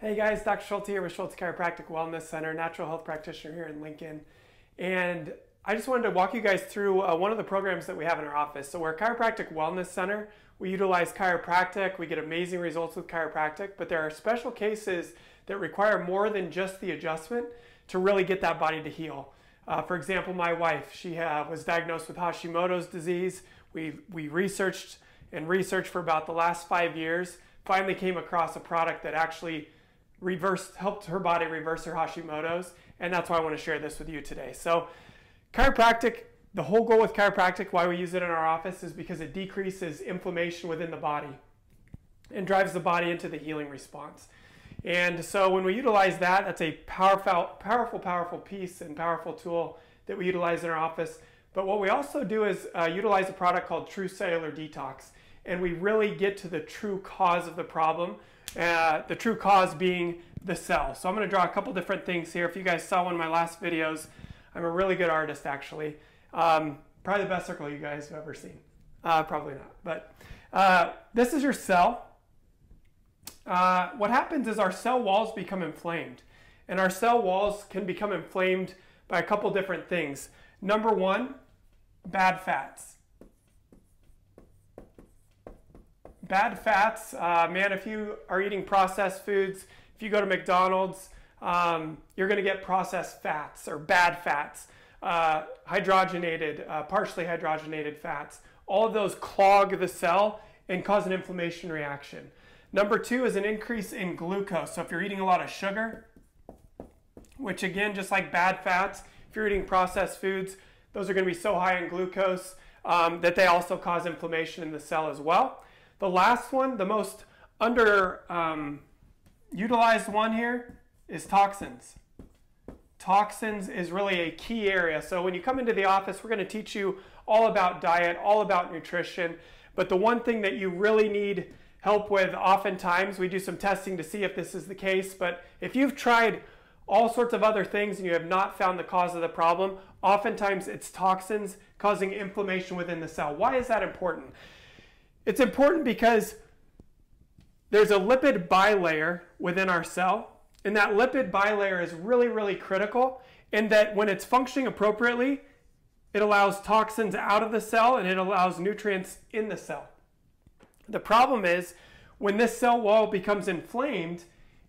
Hey guys, Dr. Schulte here with Schulte Chiropractic Wellness Center, natural health practitioner here in Lincoln. And I just wanted to walk you guys through one of the programs that we have in our office. So we're a chiropractic wellness center. We utilize chiropractic. We get amazing results with chiropractic, but there are special cases that require more than just the adjustment to really get that body to heal. For example, my wife, she was diagnosed with Hashimoto's disease. We researched for about the last 5 years, finally came across a product that actually helped her body reverse her Hashimoto's, and that's why I want to share this with you today. So chiropractic, the whole goal with chiropractic, why we use it in our office, is because it decreases inflammation within the body and drives the body into the healing response. And so when we utilize that, that's a powerful piece and powerful tool that we utilize in our office. But what we also do is utilize a product called True Cellular Detox, and we really get to the true cause of the problem. The true cause being the cell. So I'm going to draw a couple different things here. If you guys saw one of my last videos, I'm a really good artist actually. Probably the best circle you guys have ever seen. Probably not, but this is your cell. What happens is our cell walls become inflamed, and our cell walls can become inflamed by a couple different things. Number one, bad fats. Bad fats, man, if you are eating processed foods, if you go to McDonald's, you're going to get processed fats or bad fats, hydrogenated, partially hydrogenated fats. All of those clog the cell and cause an inflammation reaction. Number two is an increase in glucose. So if you're eating a lot of sugar, which again, just like bad fats, if you're eating processed foods, those are going to be so high in glucose that they also cause inflammation in the cell as well. The last one, the most utilized one here, is toxins. Toxins is really a key area. So when you come into the office, we're going to teach you all about diet, all about nutrition. But the one thing that you really need help with, oftentimes, we do some testing to see if this is the case. But if you've tried all sorts of other things and you have not found the cause of the problem, oftentimes it's toxins causing inflammation within the cell. Why is that important? It's important because there's a lipid bilayer within our cell, and that lipid bilayer is really, really critical in that when it's functioning appropriately, it allows toxins out of the cell and it allows nutrients in the cell. The problem is when this cell wall becomes inflamed,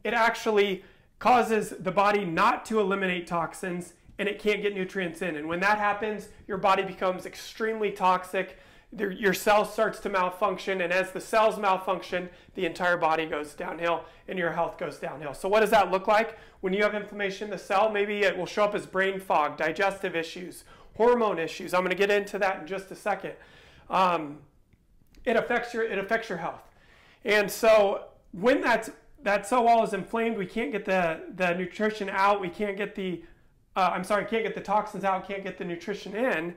it actually causes the body not to eliminate toxins and it can't get nutrients in. And when that happens, your body becomes extremely toxic. Your cell starts to malfunction, and as the cells malfunction, the entire body goes downhill and your health goes downhill. So what does that look like? When you have inflammation in the cell, maybe it will show up as brain fog, digestive issues, hormone issues. I'm going to get into that in just a second. It affects your health. And so when that cell wall is inflamed, we can't get the nutrition out, we can't get can't get the toxins out, can't get the nutrition in.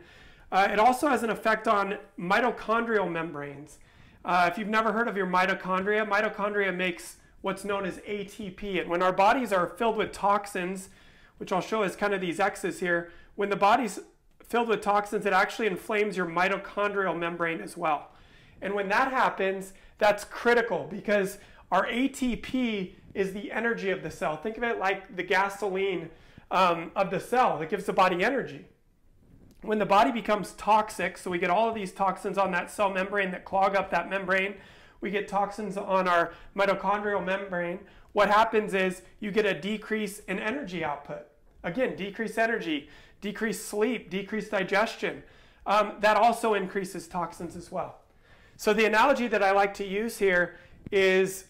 It also has an effect on mitochondrial membranes. If you've never heard of your mitochondria makes what's known as ATP. And when our bodies are filled with toxins, which I'll show as kind of these X's here, when the body's filled with toxins, it actually inflames your mitochondrial membrane as well. And when that happens, that's critical because our ATP is the energy of the cell. Think of it like the gasoline of the cell that gives the body energy. When the body becomes toxic, so we get all of these toxins on that cell membrane that clog up that membrane, we get toxins on our mitochondrial membrane, what happens is you get a decrease in energy output. Again, decreased energy, decreased sleep, decreased digestion. That also increases toxins as well. So the analogy that I like to use here is,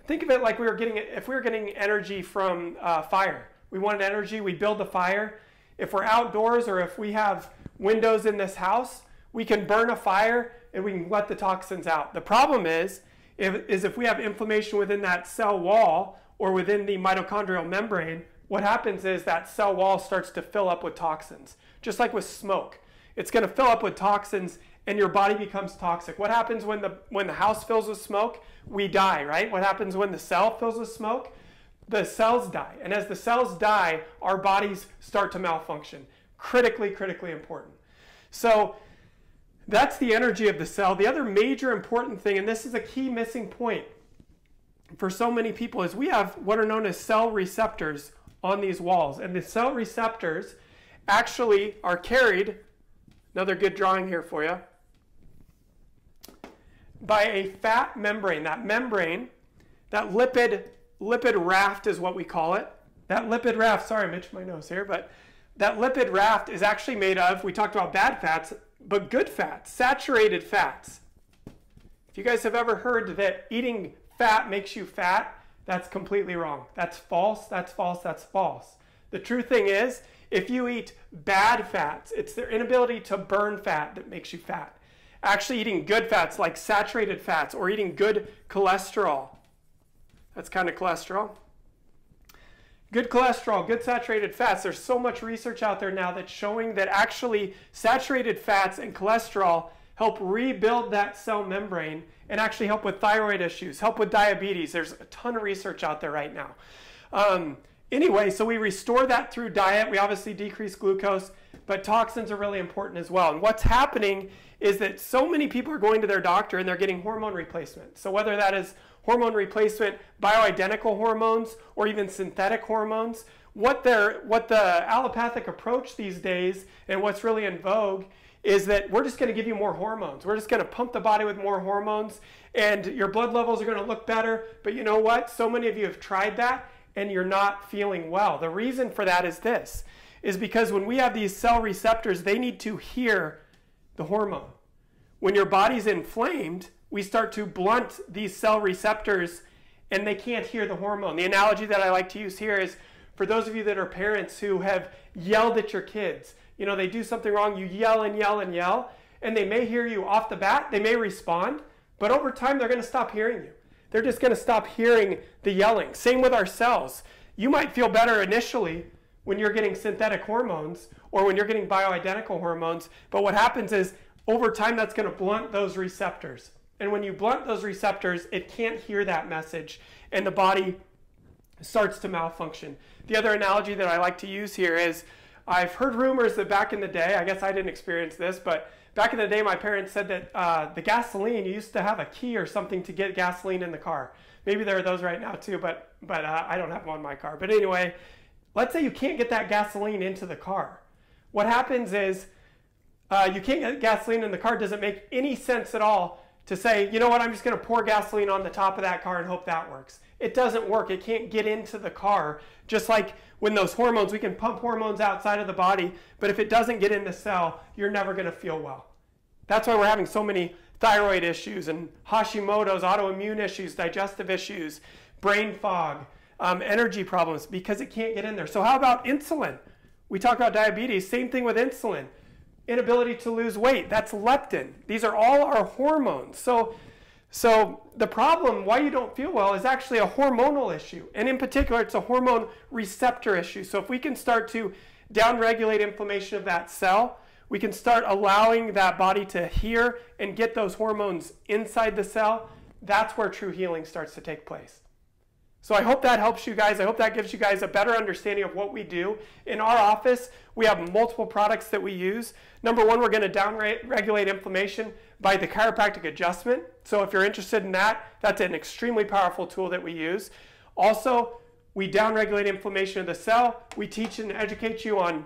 think of it like if we were getting energy from fire. We wanted energy, we build the fire. If we're outdoors or if we have windows in this house, we can burn a fire and we can let the toxins out. The problem is if we have inflammation within that cell wall or within the mitochondrial membrane, what happens is that cell wall starts to fill up with toxins. Just like with smoke. It's going to fill up with toxins and your body becomes toxic. What happens when the house fills with smoke? We die, right? What happens when the cell fills with smoke? The cells die. And as the cells die, our bodies start to malfunction. Critically, critically important. So that's the energy of the cell. The other major important thing, and this is a key missing point, for so many people is we have what are known as cell receptors on these walls. And the cell receptors actually are carried, another good drawing here for you, by a fat membrane. That membrane, that lipid raft is what we call it. That lipid raft, sorry, I'm itching my nose here, but that lipid raft is actually made of, we talked about bad fats, but good fats, saturated fats. If you guys have ever heard that eating fat makes you fat, that's completely wrong. That's false, that's false, that's false. The true thing is, if you eat bad fats, it's their inability to burn fat that makes you fat. Actually eating good fats like saturated fats or eating good cholesterol. That's kind of cholesterol. Good cholesterol, good saturated fats. There's so much research out there now that's showing that actually saturated fats and cholesterol help rebuild that cell membrane and actually help with thyroid issues, help with diabetes. There's a ton of research out there right now. Anyway, so we restore that through diet. We obviously decrease glucose, but toxins are really important as well. And what's happening is that so many people are going to their doctor and they're getting hormone replacement. So whether that is hormone replacement, bioidentical hormones, or even synthetic hormones, what the allopathic approach these days and what's really in vogue is that we're just going to give you more hormones. We're just going to pump the body with more hormones and your blood levels are going to look better. But you know what? So many of you have tried that and you're not feeling well. The reason for that is this, is because when we have these cell receptors, they need to hear the hormone. When your body's inflamed, we start to blunt these cell receptors and they can't hear the hormone. The analogy that I like to use here is for those of you that are parents who have yelled at your kids. You know, they do something wrong, you yell and yell and yell, and they may hear you off the bat, they may respond, but over time they're going to stop hearing you. They're just going to stop hearing the yelling. Same with our cells. You might feel better initially when you're getting synthetic hormones or when you're getting bioidentical hormones, but what happens is over time that's going to blunt those receptors. And when you blunt those receptors, it can't hear that message and the body starts to malfunction. The other analogy that I like to use here is I've heard rumors that back in the day, I guess I didn't experience this, but back in the day my parents said that the gasoline, you used to have a key or something to get gasoline in the car. Maybe there are those right now too, but I don't have one in my car. But anyway, let's say you can't get that gasoline into the car. What happens is you can't get gasoline in the car. Doesn't make any sense at all to say, you know what, I'm just going to pour gasoline on the top of that car and hope that works. It doesn't work. It can't get into the car. Just like when those hormones, we can pump hormones outside of the body, but if it doesn't get in the cell, you're never going to feel well. That's why we're having so many thyroid issues and Hashimoto's, autoimmune issues, digestive issues, brain fog, energy problems, because it can't get in there. So how about insulin? We talk about diabetes, same thing with insulin. Inability to lose weight, that's leptin. These are all our hormones. So the problem, why you don't feel well, is actually a hormonal issue. And in particular, it's a hormone receptor issue. So if we can start to downregulate inflammation of that cell, we can start allowing that body to hear and get those hormones inside the cell. That's where true healing starts to take place. So I hope that helps you guys. I hope that gives you guys a better understanding of what we do. In our office, we have multiple products that we use. Number one, we're going to down-regulate inflammation by the chiropractic adjustment. So if you're interested in that, that's an extremely powerful tool that we use. Also, we down-regulate inflammation of the cell. We teach and educate you on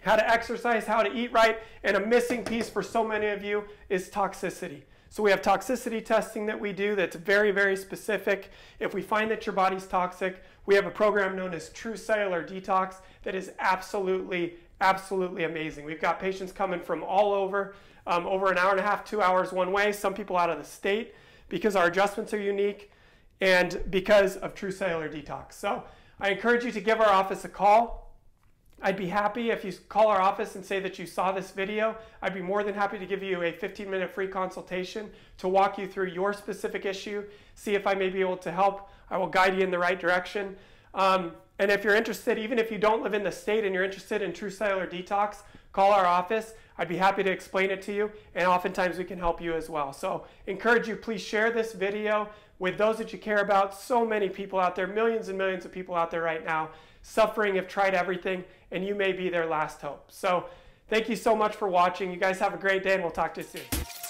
how to exercise, how to eat right, and a missing piece for so many of you is toxicity. So we have toxicity testing that we do that's very, very specific. If we find that your body's toxic, we have a program known as True Cellular Detox that is absolutely, absolutely amazing. We've got patients coming from all over, over an hour and a half, 2 hours one way, some people out of the state, because our adjustments are unique and because of True Cellular Detox. So I encourage you to give our office a call. I'd be happy if you call our office and say that you saw this video. I'd be more than happy to give you a 15-minute free consultation to walk you through your specific issue, see if I may be able to help. I will guide you in the right direction. And if you're interested, even if you don't live in the state and you're interested in True Cellular Detox, call our office. I'd be happy to explain it to you, and oftentimes we can help you as well. So encourage you, please share this video with those that you care about. So many people out there, millions and millions of people out there right now, suffering, have tried everything, and you may be their last hope. So thank you so much for watching. You guys have a great day, and we'll talk to you soon.